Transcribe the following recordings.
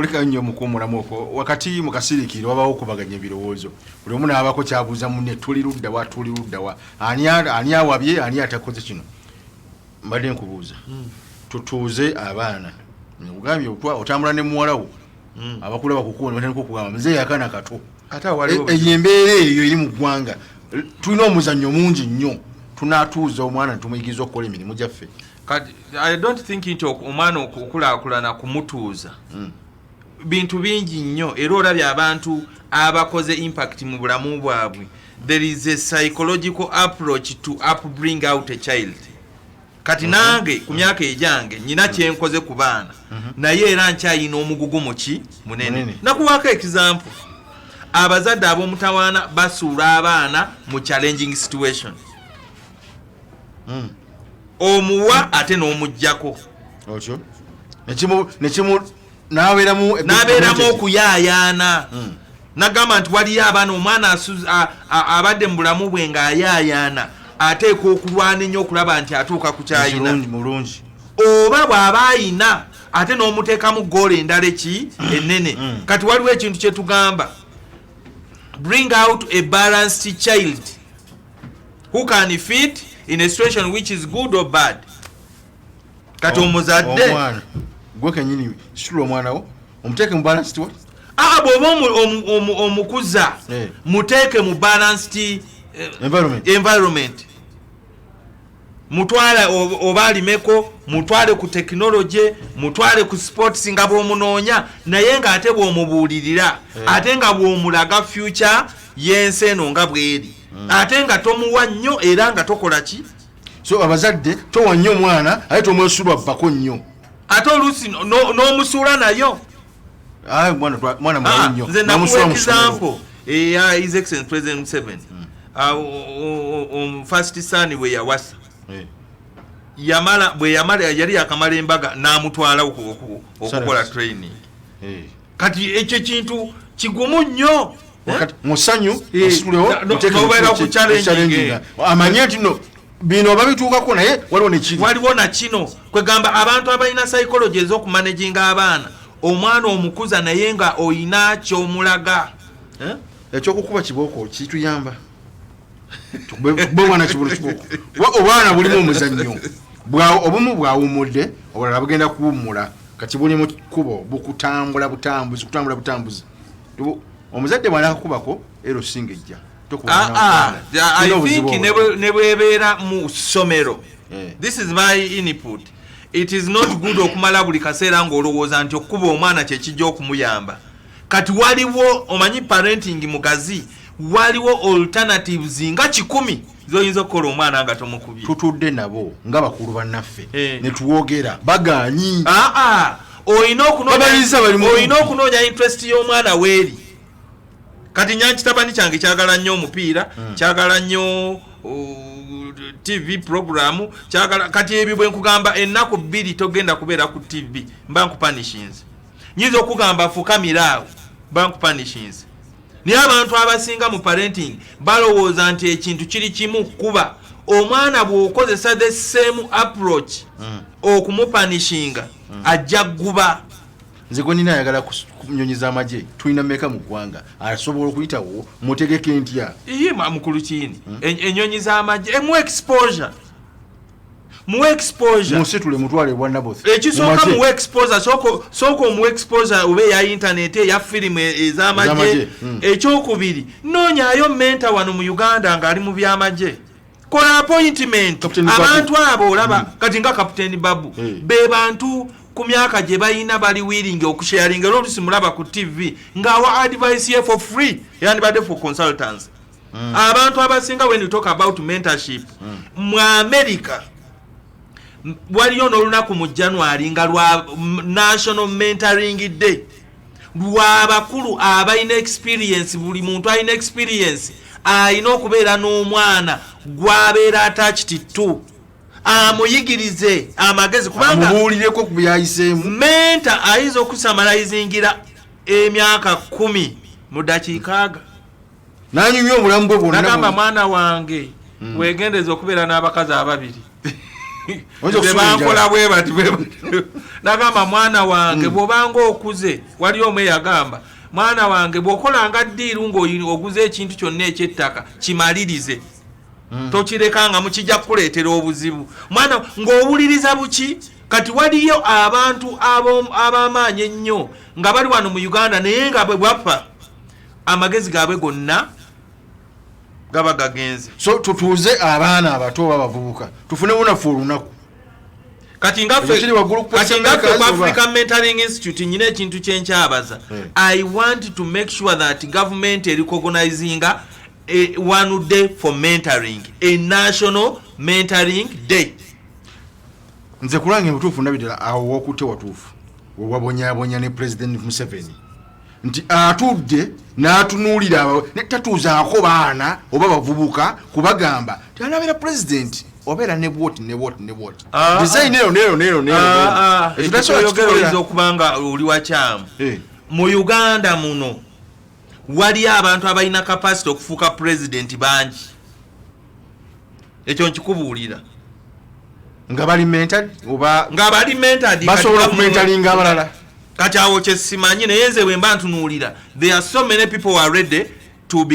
kulika nnyo mukumulamuko wakati mukasirikiro wabawo okubaganya ebirowoozo buli omu n'abako kyabuuza munne tuli ludda wa ani awabye ani atakoze kino mbadde nkubuuza tutuuze abaana ugambye otambula ne muwalawo abakulu bakukuona batandika okugamba nze yakana kato eyo embeera eyo eri mu ggwanga tulina omuzannyo mungi nnyo tunaatuuza omwana ntumuyigiza okukola emirimu gyaffe. I don't think nti omwana okukulaakulana kumutuuza bintu bingi nnyo era olabye abantu abakoze impact mu bulamu bwabwe. There is a psychological approach to bring out a child. Kati nange ku myaka ejange nyina kyenkoze ku baana naye era nkyayina omugugu muki munene. Nakuwaako example, abazadde ab'omutawaana basuula abaana mu challenging situation. Omuwa ate n'omuggyako otyo nekimu n'abeeramu okuyaayaana. Nagamba nti waliyo abaana omwana abadde mu bulamu bwe ng'ayaayaana ateeka okulwana ennyo okulaba nti atuuka ku kyayina mulungi, oba bw'aba ayina ate n'omuteekamu goolo endala ennene. Kati waliwo ekintu kye tugamba bring out a balanced child who can fit in a situation which is good or bad. Kati omuzadde omwana gwe kenyini situla omwana wo omuteeke mu balanced what? Bw'oba omukuza muteeke mu balanced environment. Mutwale oba alimeko, mutwale ku technology, mutwale ku sports nga bw'omunoonya naye ng'ate bw'omubuulirira ate nga bw'omulaga future y'ensi eno nga bw'eri ate nga tomuwa nnyo era nga tokola ki. So abazadde towa nnyo omwana ate tomwesulwa bbako nnyo ate oluusi n'omusuula nayo. Mwana mwawe nnyo. Nze nakuwa example eya His Excellency President Museveni. First son bwe yawasa bwe yamala yali yakamala embaga n'amutwala okukola training. Kati ekyo kintu kigumu nnyo musanyu nobeera ku challenge amanye nti no bino babituukako naye waliwo na kino kwegamba abantu abalina psychology ez'okumanaginga abaana omwana omukuza naye nga oyina kyomulaga ekyokukuba kibooko kituyamba bwomwana kibulu kibooko obwana bulimu omuzannyo obumu bwawumudde obulala bugenda kuwummula kati buli mu kkubo bukutambula butambuzi omuzadde mwana akakubako ero singejja I think ne bwebeera mu ssomero. This is my input. It is not good okumala buli kaseera ng'olowooza nti okkuba omwana kyekijja okumuyamba. Kati waliwo omanyi parenting mugazi waliwo alternatives nga 10 zoyinza okukola omwana nga tomukubye. Tutudde nabo nga bakulu bannaffe ne tuwogera baganyi. Oyina okunoonya interest y'omwana weeri. Kati nyankitabani kyange kyagala nnyo omupiira, kyagala nnyo TV program, kyagala kati ebyo bwe nkugamba ennaku 2 togenda kubeera ku TV mba nkupanishins. Nyiza okugamba fukamira mba nkupanishins. Naye abantu abasinga mu parenting balowooza nti ekintu kiri kimu kuba omwana bw'okozesa the same approach okumupanishinga ajja guba. Nze gwe nina ayagala kunyonyiza amagye tulina meka mu ggwanga asobola okuyitawo mutegeke ntya mukulu kini ennyonyi z'amagye mu exposure musitule mutwale bwa naboth ekisooka mu exposure soko mu exposure obe ya internet ya film ez'amagye ekyokubiri noonyayo menta wano mu Uganda ng'ali mu by'amagye kola appointment abantu abo olaba kati nga Captain Babu be bantu ku myaka gye bayina bali willing okusharinga olusi mulaba ku TV ngawa advice ye for free yandibadde for consultants. Abantu abasinga when you talk about mentorship mu America waliyo n'olunaku mu January nga lwa National Mentoring Day lw'abakulu abalina experience. Buli muntu alina experience alina okubeera n'omwana gw'abeera attached to amuyigirize amagezi kubanga amubuulireko ku byayiseemu. Mentor ayinza okusamalizingira emyaka 10 mu dakiika aga n'anyumya obulamu bwe bwonna. Nagamba mwana wange weegendeza okubeera n'abakazi ababiri bankola bwe bati nagamba mwana wange bw'obanga okuze wali omwe yagamba mwana wange bw'okolanga ddiiru ng'oguze ekintu kyonna eky'ettaka kimalirize tokirekanga mukijja kukuleetera obuzibu mwana ng'owuliriza buki kati waliyo abantu ab'amaanyi ennyo nga bali wano mu Uganda naye nga bwe bwapfa amagezi gaabwe gonna gaba gagenze. So tutuuze abaana abato babavubuka tufune bunafu olunaku kati nga African Mentoring Institute nyine ekintu kyenkyabaza I want to make sure that government recognizing one day for mentoring, a national mentoring day. Nze kulange mutuufu ndabidira awo wokute watuufu wabonyabonya ne President Museveni nti atudde n'atunuulira netatuuzaako baana oba bavubuka kubagamba tialabira president obeera ne bwoti design nero ekyoyogereza okubanga oli wakyamu mu Uganda muno wali abantu abalina capacity okufuuka president bangi ekyo nkikubuulira nga bali mentored oba nga bali mentored basobola kumentalinga abalala kati awo kyesimanyi naye nze bwe mba ntunuulira there are so many people who are ready to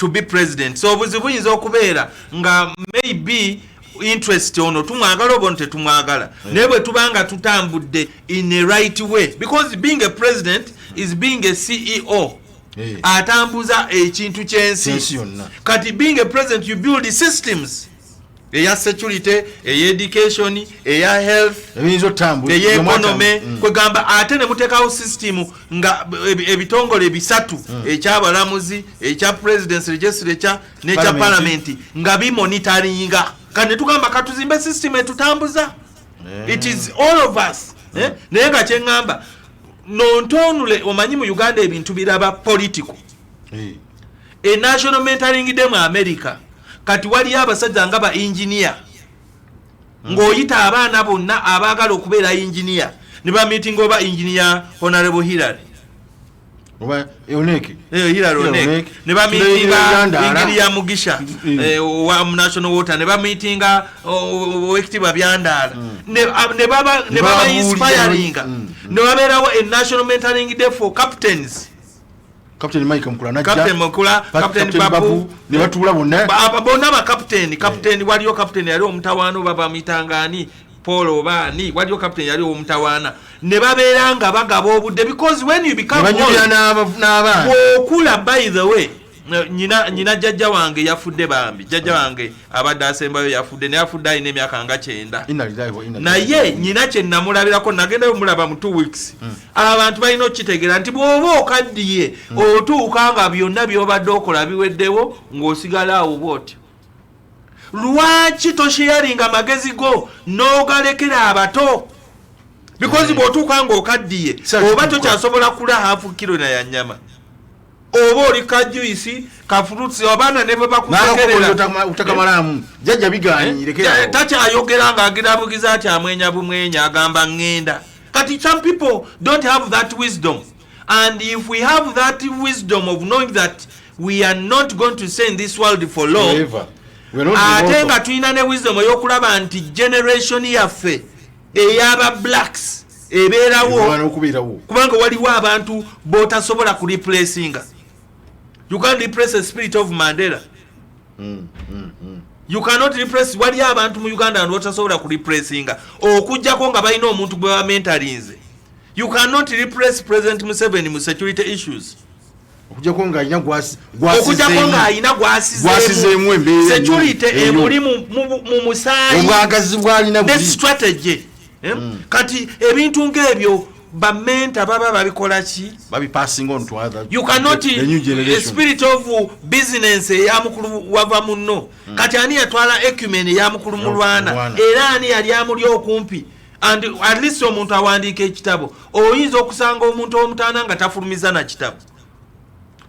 be president so obuzibu buyinza okubeera nga maybe interest ono tumwagala oba tetumwagala naye bwe tubanga tutambudde in a right way because being a president is being a CEO atambuza ekintu kyensi kati being a president you build the systems eya security eya education eya health eya economy kwegamba ate ne mutekawo system nga ebitongole bisatu ekyabalamuzi ekya presidency legislature n'ekya parliament nga bimonitoringa kandi tugamba katuzimbe system etutambuza it is all of us naye nga kyengamba nontonule omanyi mu Uganda ebintu biraba political a national mentoring day mu America kati wali abasajja nga ba engineer ng'oyita abaana bonna abaagala okubeera engineer ne ba meeting oba engineer Honorable Hillary oba Oneki Hillary ne ba meeting engineer Mugisha wa National Water ne ba meeting Wekitiba Byandala ne baba inspiring ne babeerawo a national mentoring day for captains Captain Mike Mkula najja Captain Mkula Captain Babu ne batula bonna bonna ba captain waliyo captain yali omutawaano baba mitangani Paul obani waliyo captain yali omutawaana ne babeeranga bagaba obudde because when you become n'abaana okula by the way nyina jjajja wange yafudde bambi jjajja wange abadde asembayo yafudde ne yafudde alina emyaka nga 9 naye nyina kye namulabirako nagenda mulaba mu 2 weeks abantu balina okitegeera nti bw'oba okaddiye otuuka nga byonna by'obadde okola biweddewo ng'osigala awo bw'otyo lwaki tosharinga amagezi go n'ogalekera abato because bw'otuuka ng'okaddiye oba tokyasobola kula hafu kilo na ya nyama oba oli ka juice ka fruits abaana ne bakutekerera utakamalamu jjajja biganyireke takyayogera ng'agirabugiza ati amwenya bumwenya agamba ngenda kati some people don't have that wisdom and if we have that wisdom of knowing that we are not going to stay in this world for long ate nga tulina ne wisdom ey'okulaba nti generation yaffe ey'aba blacks ebeerawo kubanga waliwo abantu botasobola ku replacinga. You can't replace the spirit of Mandela. You cannot replace wali abantu mu Uganda and botasobola ku replacinga okujjako nga balina omuntu gwe ba mentarinze. You cannot replace President Museveni mu security issues. Okujjako nga ayina gwasizeemu embeera security emuli mu musaayi obwagazi bwalina buli strategy. Kati ebintu ng'ebyo bamenta baba babikola ki passing on to other you cannot the spirit of business ya mukulu wava munno kati ani yatwala ecumen ya mukulu mulwana era ani yali amuli okumpi and at least omuntu awandiika ekitabo oyinza okusanga omuntu omutaana nga tafulumiza na kitabo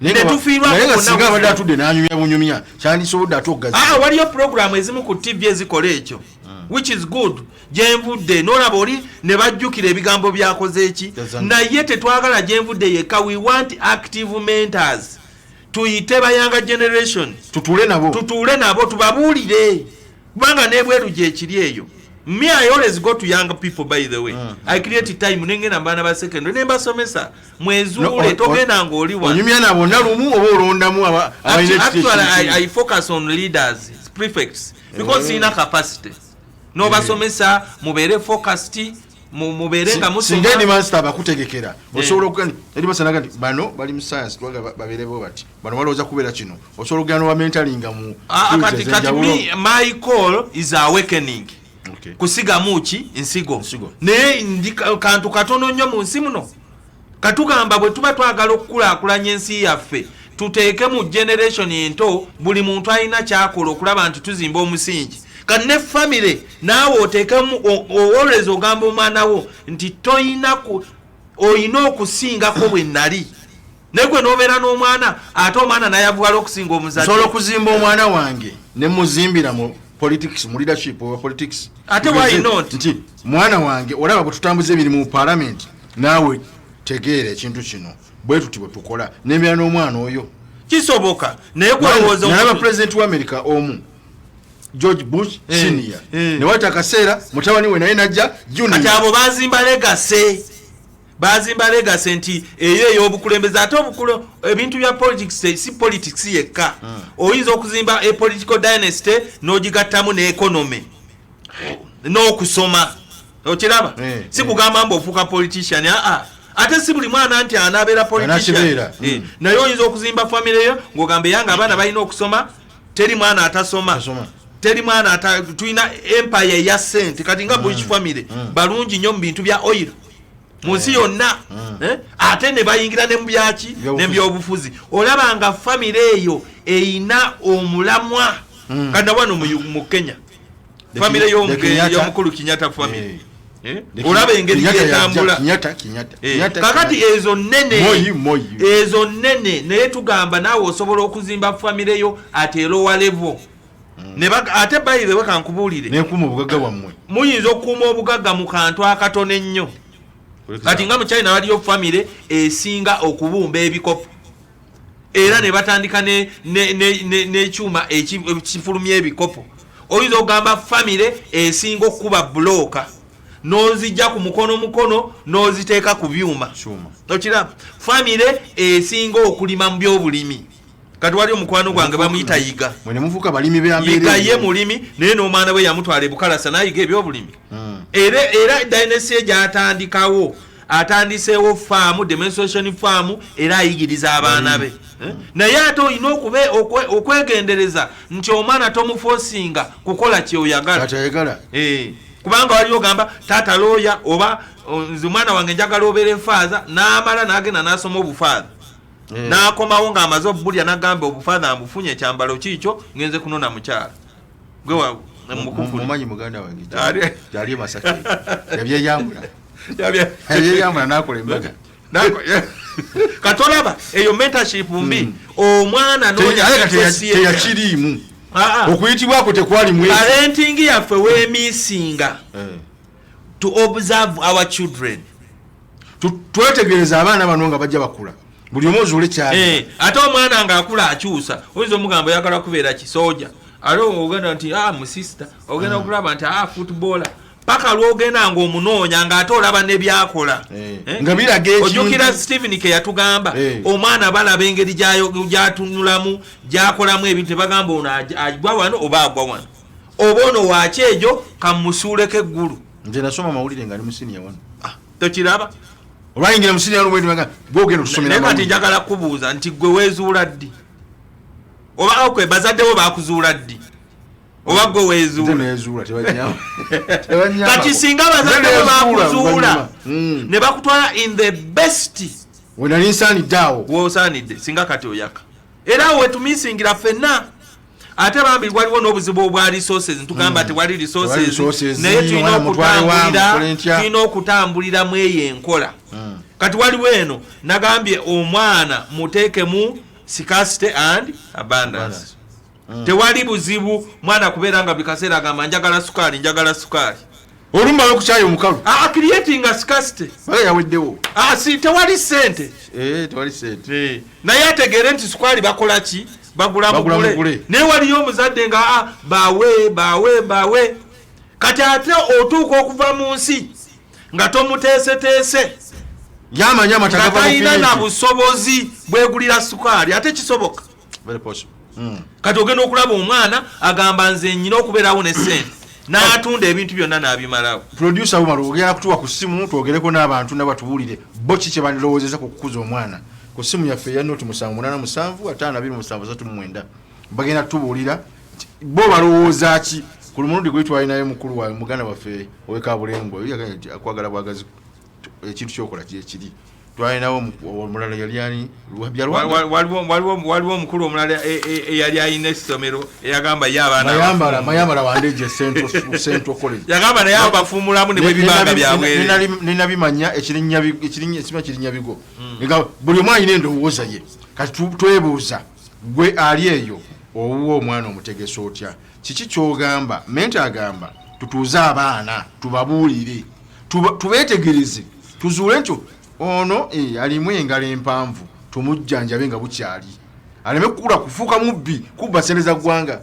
netufiirwasinga abadde atudde n'anyumya bunyumya kyandisobodde ate okugazi waliyo program ezimu ku TV ezikola ekyo which is good jenvudde nolaba oli ne bajjukira ebigambo byakoze eki naye tetwagala jenvudde yeka we want active mentors tuyite bayanga generation tutuule nabo tubabuulire kubanga nebweru gye ekiri eyo Me, I always go to young people, by the way. I create time nengena bana ba secondary nemba somesa mwezule togenda ngoli wa onyumyana bonna lumu oba olondamu aba actually I focus on leaders prefects because ina capacity no basomesa mubere focused mubere nga musoma singeni master bakutegekera osobola okugani eri basana gati bano bali mu science twaga babelebo bati bano baloza kubera kino osobola okugana wa mentoring mu kati my call is awakening. Okay. Kusiga muchi insigo ne kantu katono nnyo mu nsi muno katugamba bwe tuba twagala okukulakulanya ensi yaffe tuteeke mu generation ento buli muntu alina kyakola okulaba nti tuzimba omusingi kati ne family naawe oteekemu always ogamba omwana wo nti oyina okusingako bwe nnali negwe nobeera n'omwana ate omwana nayavuwala okusinga omuzadde osobola okuzimba omwana wange ne muzimbira mu politics mu leadership of politics ate why not nti mwana wange olaba bwe tutambuze ebiri mu parliament naawe tegeera ekintu kino bwe tuti bwe tukola n'embeera n'omwana oyo kisoboka naye gwalowooza nalaba president wa America omu George Bush senior ne wata akaseera mutabani we naye najja junior ati abo bazimba legacy nti eyo ey'obukulembeze ate obukulu ebintu bya politics si politics yekka oyinza okuzimba a political dynasty n'ogigattamu ne economy n'okusoma okiraba si kugamba mbu ofuuka politician ate si buli mwana nti anabeera politician naye oyinza okuzimba family yo ng'ogamba yanga abaana balina okusoma teri mwana atasoma teri mwana tulina empire ya sente kati nga Bush family balungi nnyo mu bintu bya oil munsi yonna ate ne bayingira ne mu byaki ne byobufuzi olaba nga family eyo eyina omulamwa kanda wano mu Kenya family y'omukulu Kenyatta family olaba engeri yetambula kakati ezo nnene naye tugamba naawe osobola okuzimba family yo ate lower level ate bayire wekankubuulire nekuuma obugagga bwammwe muyinza okukuuma obugagga mu kantu akatono ennyo kati nga mu China waliyo family esinga okubumba ebikopo era ne batandika n'ekyuma ekifulumya ebikopo oyinza okugamba family esinga okuba bloka n'ozijja ku mukono n'oziteeka ku byuma okiraba family esinga okulima mu by'obulimi kati wali omukwano gwange bamuyita yiga mwene muvuka balimi beyambeera ye mulimi naye n'omwana we yamutwala ebukalasa nayiga ebyobulimi era dynasty gyatandikawo atandiseewo faamu demonstration faamu era ayigiriza abaana be naye ate olina okwegendereza nti omwana tomufosinga kukola kyoyagala kubanga wali ogamba taata looya oba nze omwana wange njagala obeera faaza n'amala n'agenda n'asoma obufaadha n'akomawo ng'amaze obulya n'agamba obufaadha ambufunye ekyambalo kiikyo ngenze kunona mukyala gwe mumanyi muganda wange gyali Masaka yabyeyambula n'akola embaga katolaba eyo mentorship mbi omwana teyakiriimu okuyitibwako tekwali mwezi parenting yaffe weemisinga to observe our children twetegereza abaana bano nga bajja bakula buli omu ozuule kyali ate omwana ng'akula akyusa oyinza omugamba oyagala kubeera kisoja ate ogenda nti musista ogenda okulaba nti footballer paka lwogenda ng'omunoonya ng'ate olaba ne byakola nga biraga ekintu ojjukira Stephen ke yatugamba omwana balaba engeri gyatunulamu gyakolamu ebintu tebagamba ono agwa wano oba agwa wano oba ono wakyejo kamusuuleko eggulu nze nasoma mawulire nga ali musiniya wano tokiraba olwayingira musiniya lwogenda okusomera kati njagala kubuuza nti gwe weezuula ddi oba okwe bazaddewo bakuzuula ddi oba gwe weezuula kati singa bazaddewo bakuzuula ne bakutwala in the best wenali nsaanidde awo wosaanidde singa kati oyaka era awo wetumisingira ffenna ate bambi waliwo n'obuzibu obwa resources ntugamba tewali resources naye tulina okutambuliramu eyo enkola kati waliwo eno nagambye omwana muteekemu scarcity and abundance tewali buzibu mwana kubeera nga buli kaseera agamba njagala sukaali olumba lwokukyayo omukalu creating a scarcity yaweddewo si tewali ssente naye ategeere nti sukaali bakola ki bagula mugule naye waliyo omuzadde nga bawe kati ate otuuka okuva mu nsi nga tomuteeseteese yamanya talina na busobozi bwegulira sukaali ate kisoboka kati ogenda okulaba omwana agamba nze nnyina okubeerawo ne ssente n'atunda ebintu byonna n'abimalawo. Producer Umaro ogenda kutuwa ku ssimu twogereko n'abantu nabatubuulire bo ki kye balowoozeza ku kukuza omwana ku ssimu yaffe eya noti 7875 bagenda tubuulira bo balowooza ki ku mulundi gwe twalinayo mukulu wa muganda waffe ow'Ekabulengo akwagala bwagazi ekintu kyokola kiri twalinawo omulala yali ani waliwo omukulu omulala eyali ayina essomero eyagamba ye abaana mayambala wandeje central college yagamba naye abafuumulamu ne bwebibanga byabwere ninabimanya ekirinnyabigo buli omu alina endowooza ye kati twebuuza gwe ali eyo owuwa omwana omutegesa otya kiki kyogamba mente agamba tutuuze abaana tubabuulire tubeetegereze tuzuule nti ono alimu engalo empanvu tumujjanjabe nga bukyali aleme kukula kufuuka mubbi kubba sente za ggwanga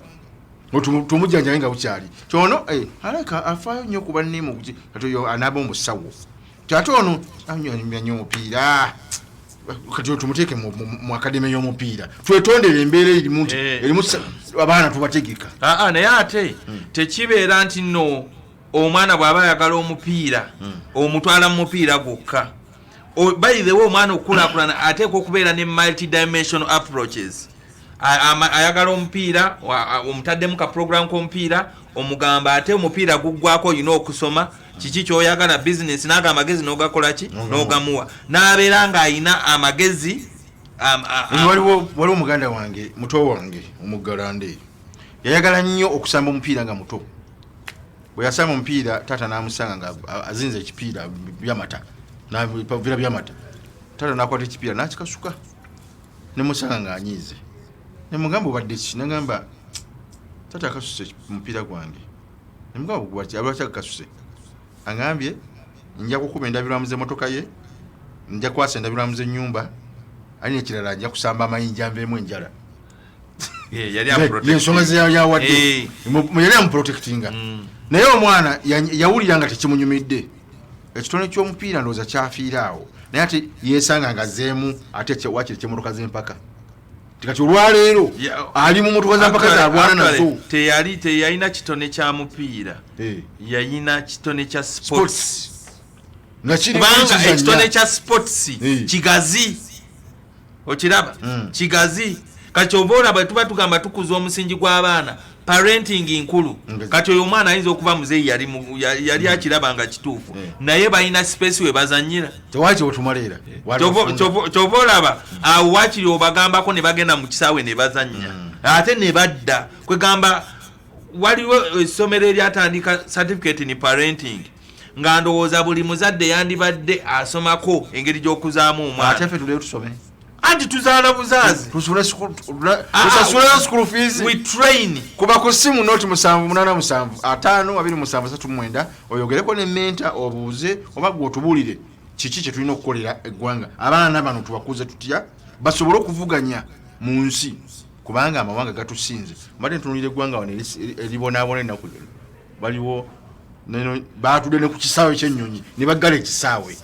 tumujjanjabe nga bukyali kyono aleka afaayo nnyo kuba nneemu kuki kati oyo anaaba omusawo ate ono anyo omupiira kati tumuteeke mu akademi y'omupiira twetondere embeera erimu nti erimu abaana tubategeka naye ate tekibeera nti nno omwana bw'aba ayagala omupiira omutwala mu mupiira gwokka by the way omwana okukulaakulana ateeka okubeera ne multidimensional approaches ayagala omupiira omutaddemu ka program k'omupiira omugamba ate omupiira guggwako olina okusoma kiki kyoyagala business naga amagezi n'ogakola ki n'ogamuwa n'abeera ng'ayina amagezi waliwo omuganda wange muto wange omuggalande yayagala nnyo okusamba omupiira nga muto bwe yasamba omupiira taata n'amusanga nga azinze ekipiira byamata navira byamata taata n'akwata ekipiira n'akikasuka nemusanga ng'anyiize nemugamba obadde ki nagamba taata akasuse omupiira gwange nemugamba gwaki alwaki akakasuse angambye nja kukuba endabirwamu z'emmotoka ye nja kwasa endabirwamu z'ennyumba alina ekirala nja kusamba amayinja nveemu enjala yensonga zeyawadde yali amuprotectinga naye omwana yawulira nga tekimunyumidde ekitone ky'omupiira ndowooza kyafiira awo naye ate yeesanga nga zeemu ate wakiri ky'emmotoka z'empaka tikati olwaleero ali mu motoka z'empaka zalwana nazo teyalina kitone kya mupiira yayina kitone kya sports kubanga ekitone kya sports kigazi okiraba kigazi kati oba olaba tuba tugamba tukuza omusingi gw'abaana parenting nkulu kati oyo omwana ayinza okuba muzeeyi yali akiraba nga kituufu naye balina space we bazanyira tewaki otumaleera kyova olaba awo wakiri obagambako ne bagenda mu kisaawe ne bazannya ate ne badda kwegamba waliwo essomero eryatandika certificate in parenting nga ndowooza buli muzadde yandibadde asomako engeri gy'okuzaamu omwana ate ffe tuleyo tusome anti tuzaala buzaazi tusasula school fees we train kuba ku ssimu noti 7875279 oyogereko ne menta obuuze oba gwe otubuulire kiki kye tulina okukolera eggwanga abaana bano tubakuze tutya basobole okuvuganya mu nsi kubanga amawanga gatusinze mbadde ntunuulira eggwanga wano eribonaabona ennaku baliwo baatudde ne ku kisaawe ky'ennyonyi ne baggala ekisaawe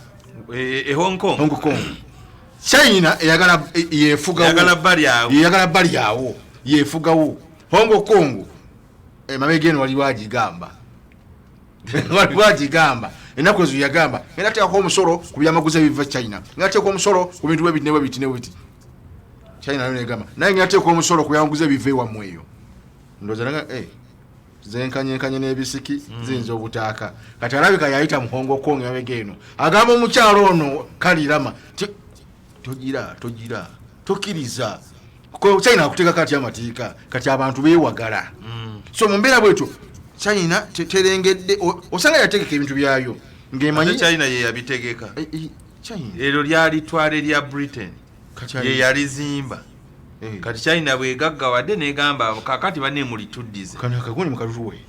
Hong Kong China eyagala bali awo yefugawo Hong Kong mabegeno waliwagigamba ennaku ezo yagamba era teekako omusolo ku byamaguzi ebiva China nga teekako omusolo ku bintu bwe biti China nayo negamba naye nga teekako omusolo ku byamaguzi ebiva ewammwe eyo ndowooza nanga zenkanyenkanye n'ebisiki ziyinza obutaaka kati alabika yayita mu Hong Kong mabegeno agamba omukyalo ono kalirama togira tokkiriza China akuteeka kati amateeka kati abantu beewagala so mu mbeera bwetyo China terengedde osanga yategeka ebintu byayo ng'emanyi China ye yabitegeka ero lyali twale lya Britain ye yalizimba kati China bwegaggawadde negamba kakati banne mulituddiza kana kagoni mukaluwe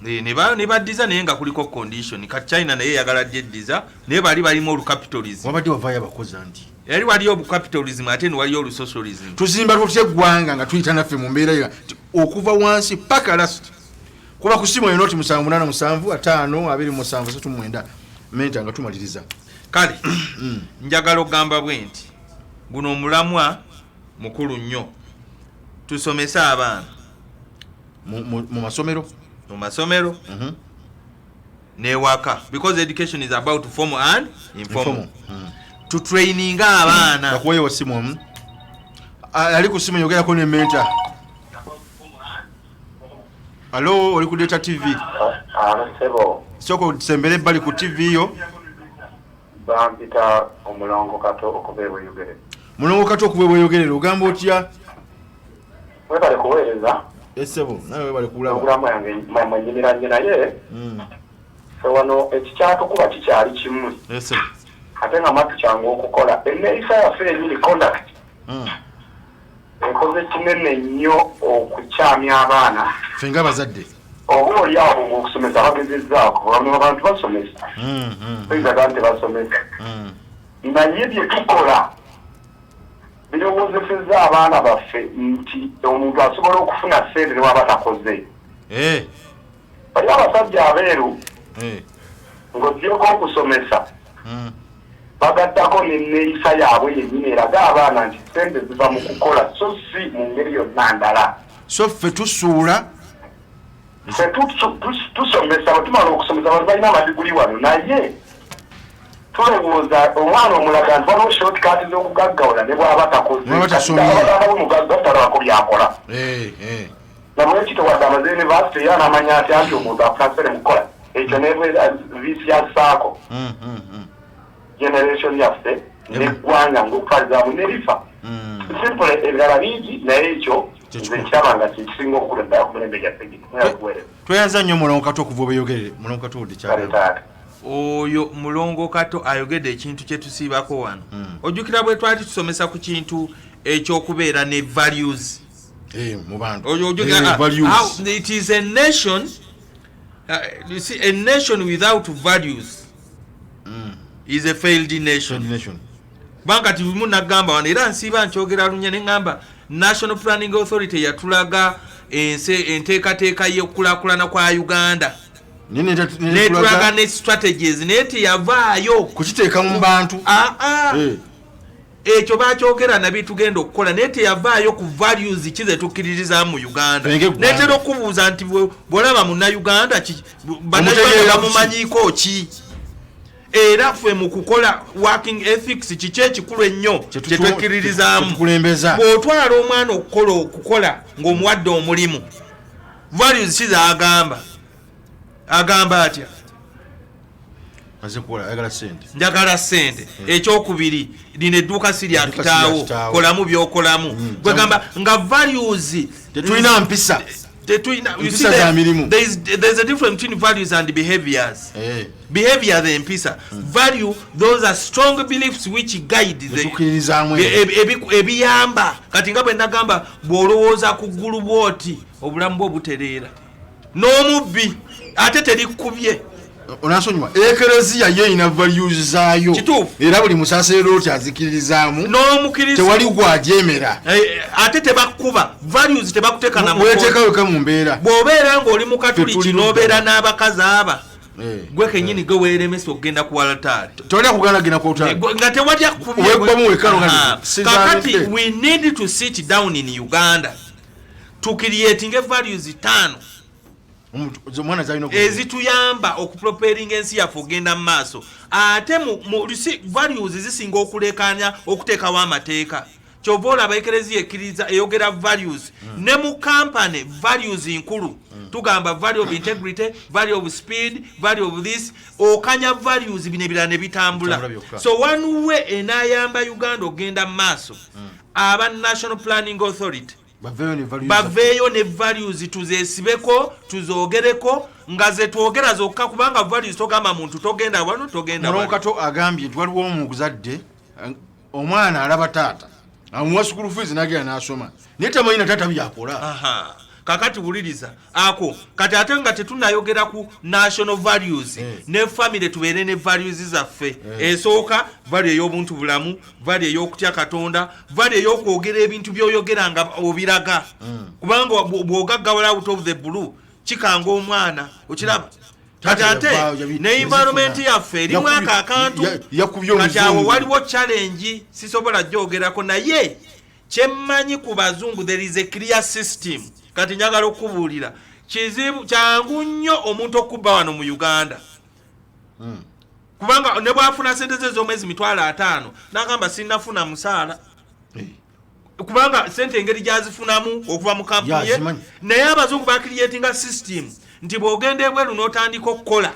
ne baddiza naye nga kuliko condition kati China naye yagala jeddiza naye bali mu capitalism wabadde wavaayo abakozi anti yali waliyo obukapitalism ate ne waliyo olusocialism tuzimba tutya eggwanga nga tuyita naffe mu mbeera okuva wansi paka last kuba kusimu enoti 7875 menta nga tumaliriza kale njagala ogamba bwenti guno omulamwa mukulu nnyo tusomese abaana mu masomero newaka because education is about formal and informal to training abaana bakuweewo simu ali ku simu yogerako ne menta. Alo, oli ku Data TV. Sebo. Soko sembere bali ku TV yo. Bampita omulongo kato okubeebwa yogere. Mulongo kato okubeebwa yogere ogamba otya? We bali kuweereza. Sebo, nawe bali kulaba. Ogulamu yange manyimira nnyo naye. So wano ekikyatukuba kikyali kimu. Sebo. Ate nga matu kyangu okukola. Enneeyisa yaffe enyini conduct. Ekoze kinene nnyo okukyamya abaana. Fenga bazadde. Oba oli awo ng'okusomesa bagezezzaako bamwe abantu basomesa. Oyinza nti basomesa. Naye bye tukola birowoozesezza abaana baffe nti omuntu asobola okufuna ssente ne waba takoze. Bali abasajja abeeru ng'ogyeko okusomesa bagattako n'enneeyisa yaabwe yennyini eraga abaana nti ssente ziva mu kukola so si mu ngeri yonna ndala. So ffe tusuula tusomesa batumala okusomesa abantu balina amadiguli wano naye tulowooza omwana omulaga nti waliwo shortcut z'okugaggawala ne bw'aba takozeabatalako byakola nabwekito wadde amaze university ye anamanya atya nti omuntu afuna ssere mukukola ekyo visi yassaako generation yaffe neggwanga ng'okufalizaamu nerifa simple ebirala bingi naye ekyo nze kiraba nga kisinga okukula ddala ku mulembe gyaffe tweyanza nnyo mulongo kato okuva obeyogerere mulongo kato odde kyagamba oyo mulongo kato ayogedde ekintu kye tusiibako wano ojjukira bwe twali tusomesa ku kintu ekyokubeera ne values mu bantu it is a nation you see a nation without values is a failed nation. Banka timu nagamba wano era nsiiba nkyogera lunya ne ngamba National Planning Authority yatulaga enteekateeka y'okkulaakulana kwa Uganda netulaga ne strategies naye teyavaayo kukiteeka mu bantu ekyo bakyogera nabye tugenda okukola naye teyavaayo ku values kize tukkiririza mu Uganda netera okubuuza nti bwolaba munnayuganda bannayuganda bamumanyiiko ki era ffe mu kukola working ethics kiki ekikulu ennyo kyetwekkiririzaamu bw'otwala omwana okukola ng'omuwadde omulimu values kiza agamba atya njagala ssente ekyokubiri lino edduuka sirya kitaawo kolamu by'okolamu gwegamba nga values tetulina mpisa you see there's a difference between values and behaviors. Behavior the empisa. Value, those are strong beliefs which guide the ebiyamba kati nga bwe nagamba bw'olowooza ku ggulu bw'oti obulamu bwo butereera n'omubbi ate terikubye onasonywa ekereziya ye ina values zaayo era buli musaseero oti azikiririzaamu n'omukiriza tewali gwajemera ate tebakuba values tebakuteeka na weteekaweka mu mbeera bw'obeera ng'oli mu katuliki n'obeera n'abakazi aba gwe kenyini gwe weeremesa okugenda ku altaari tolina kugenda genda ku altaari nga tewajja kakati we need to sit down in Uganda to creating values 5 ezituyamba okupropering ensi yaffe ogenda mu maaso ate values zisinga okulekanya okuteekawo amateeka kyova olaba ekereziya ekkiriza eyogera values ne mu kampany values nkulu tugamba value of integrity, value of speed, value of this okanya values bino ebirala ne bitambula so one way enayamba Uganda ogenda mu maaso aba National Planning Authority baveeyo ne values tuzeesibeko tuzoogereko nga ze twogera zokka kubanga values togamba muntu togenda wano togenda wano kato agambye twaliwo omuzadde omwana alaba taata amuwa school fees nagenda n'asoma naye tamanyi na taata byakola kakati buliriza ako kati ate nga tetunayogera ku national values ne family tubeere ne values zaffe esooka value ey'obuntu bulamu value ey'okutya Katonda value ey'okwogera ebintu by'oyogera nga obiraga kubanga bw'ogaggawala out of the blue kikanga omwana okiraba kati ate ne environment yaffe erimu akantu kati awo waliwo challenge sisobola gyogerako naye kyemmanyi ku bazungu there is a clear system kati njagala okubuulira kizibu kyangu nnyo omuntu okubba wano mu Uganda kubanga ne bwafuna sente ze z'omwezi 5,000 n'agamba sinnafuna musaala kubanga sente engeri gyazifunamu okuva mu kampuni ye naye abazungu bakiriyetinga system nti bw'ogenda ebweru n'otandika okukola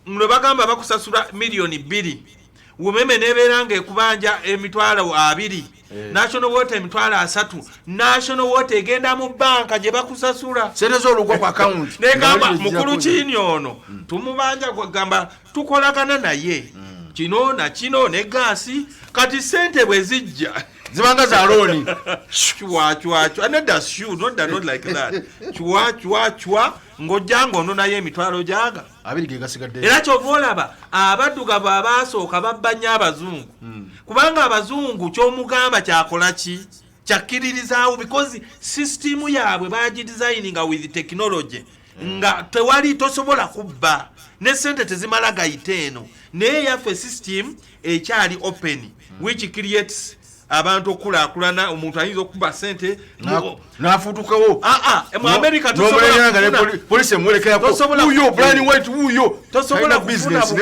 lwe bagamba bakusasula miliyoni 2 umeme nebeera ng'ekubanja emitwalo 2 national water emitwalo 3 national water egenda mu banka gye bakusasula sente z'olugwa ku account negamba mukulu kini ono tumubanja kwagamba tukolagana naye kino na kino ne gaasi kati sente bwe zijja zibanga za loan chwa not like that chwa ngojjango ono naye emitwalo jaga abiri gegasigadde era kyovolaba abaddugavu abasooka babbanya abazungu kubanga abazungu kyomugamba kyakola ki kyakkiririzaawo because system yaabwe bagidesigninga with technology nga tewali tosobola kubba ne sente tezimala gayite eno naye yaffe system ekyali open which creates abantu okulakulana omuntu ayinza okuba sente nafutukawo mu America police emwelekera uyo Brian White uyo tosobola business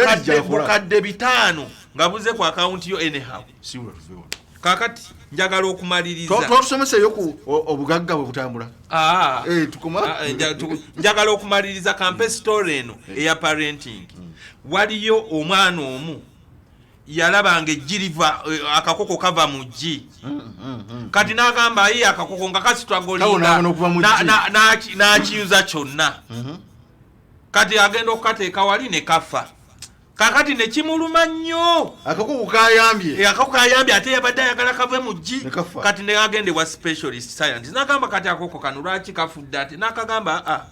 bukadde 5 nga buze ku account yo anyhow kakati njagala okumaliriza tusomesa yoku obugagga bwe butambula tukoma njagala okumaliriza campaign story eno eya parenting waliyo omwana omu yalabanga ejjiriva akakoko kava mu ggi kati n'agamba ye akakoko nga kasitwagolinga n'akiyuza kyonna kati agenda okukateeka wali ne kafa kakati ne kimuluma nnyo akakoko kayambye ate yabadde ayagala kave mu ggi kati ne agende wa specialist scientist n'agamba kati akakoko kano lwaki kafudde ate n'akagamba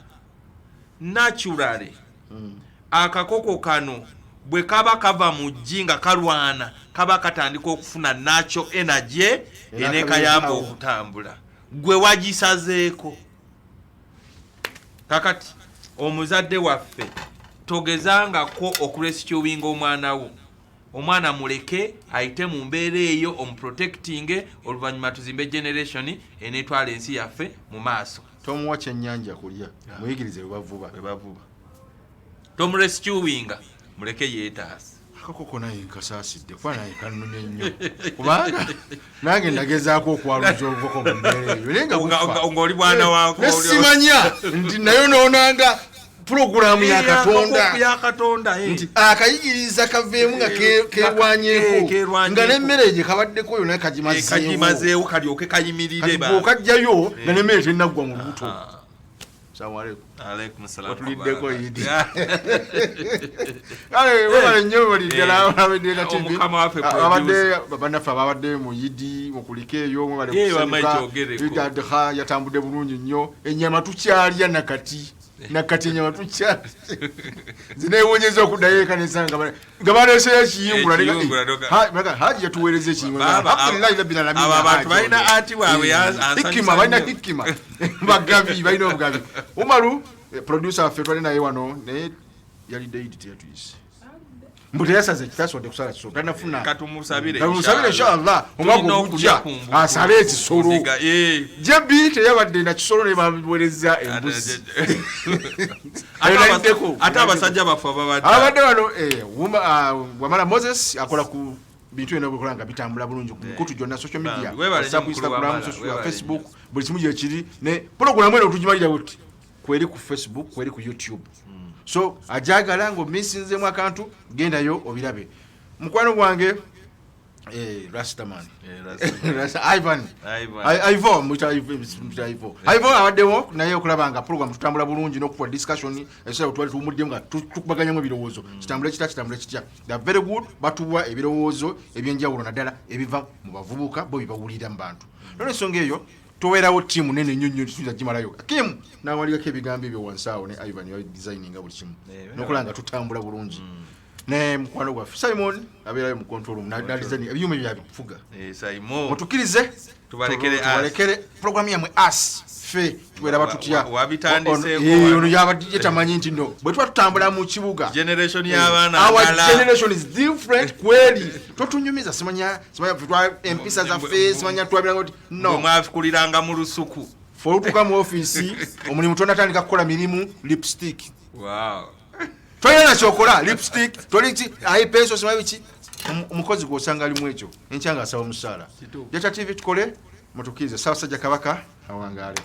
naturally akakoko kano bwe kaba kava mu ggi nga kalwana kaba katandika okufuna nacho energy ene kayamba okutambula gwe wagisazeeko kakati omuzadde waffe togezangako okurescuing omwana muleke ayite mu mbeera eyo omuprotecting oluvannyuma tuzimbe generation enetwala ensi yaffe mu maaso tomuwa kyennyanja kulya muyigirize webavuba tomurescuinga muleke yeetaasi akakoko naye nkasaasidde kuba naye kanumye nnyo kubanga nange ndagezaako okwaluza obukoko mu mbeera eyo ng'oli bwana waako nesimanya nti nayo noonanga pulogulaamu yakatonda nti akayigiriza kaveemu nga keerwanyeeko nga n'emmere gye kabaddeko yonna kagimazeewo kalyoke kayimirire bw'okajjayo nga n'emmere tennaggwa mu lubuto Alaikum salam. Watuliddeko yidi. Ale wabale nnyo balidala abadde na TV. Abadde babanafa abadde mu yidi mu kulikeeyo mu bale kusanyuka. Yatambudde bulungi nnyo. Ennyama tukyalya nakati ennyama tukyalya. Zinewonyeza okuddayo ekanisa nga baleese ekiyingula. Haji yatuweereza ekiyingula. Alhamdulillahi rabbil alamin. Abantu balina ati waabwe hikima balina hikima. Bagabi balina obugabi. Umaru producer waffe twali naye wano naye yali deidi teyatuyise mbuto yasaze kitaswadde kusala kisolo tanafuna katumusabire inshallah omwaka ogujja asale ekisolo jebi teyabadde na kisolo ne bamuweereza embuzi ate abasajja baffe abadde wano Wamala Moses akola ku bintu eno bikolanga bitambula bulungi ku mikutu gyonna social media WhatsApp, Instagram, Facebook buli kimu gye kiri ne program eno tugimalira buti kweri ku Facebook kweri ku YouTube so ajagala ngo misinzemu akantu gendayo obirabe mukwano gwange Rastaman Ivan awaddewo naye okulabanga program tutambula bulungi n'okuwa discussion esera twali tumuddemu nga tukubaganyamu ebirowoozo kitambula kitya they are very good batuwa ebirowoozo ebyenjawulo naddala ebiva mu bavubuka bo bibawulira mu bantu n'ensonga eyo toweerawo tiimu nene nnyo nnyo tusubiza gimalayo Kim n'awaligako ebigambo ebyo wansi awo ne Ivan yawe designing nga buli kimu n'okulanga tutambula bulungi ne mukwano gwaffe Simon abeerayo mu control room nadalizani ebyuma byabifuga Simon mutukirize tubalekere program yamwe as fe tuwera batutya ono yabadde tamanyi nti no bwe twatambula mu kibuga generation y'abaana our generation is different kweli totunyumiza simanya twa empisa za face simanya twabira ngoti no mwafikuliranga mu lusuku folutuka mu office omulimu tonatandika kukola mirimu lipstick wow toyena chokola lipstick toliti ai peso simabichi umukozi gwosanga ali mwecho enchanga sawa musala Jata TV tukole mutukize sawa sajja kabaka awangale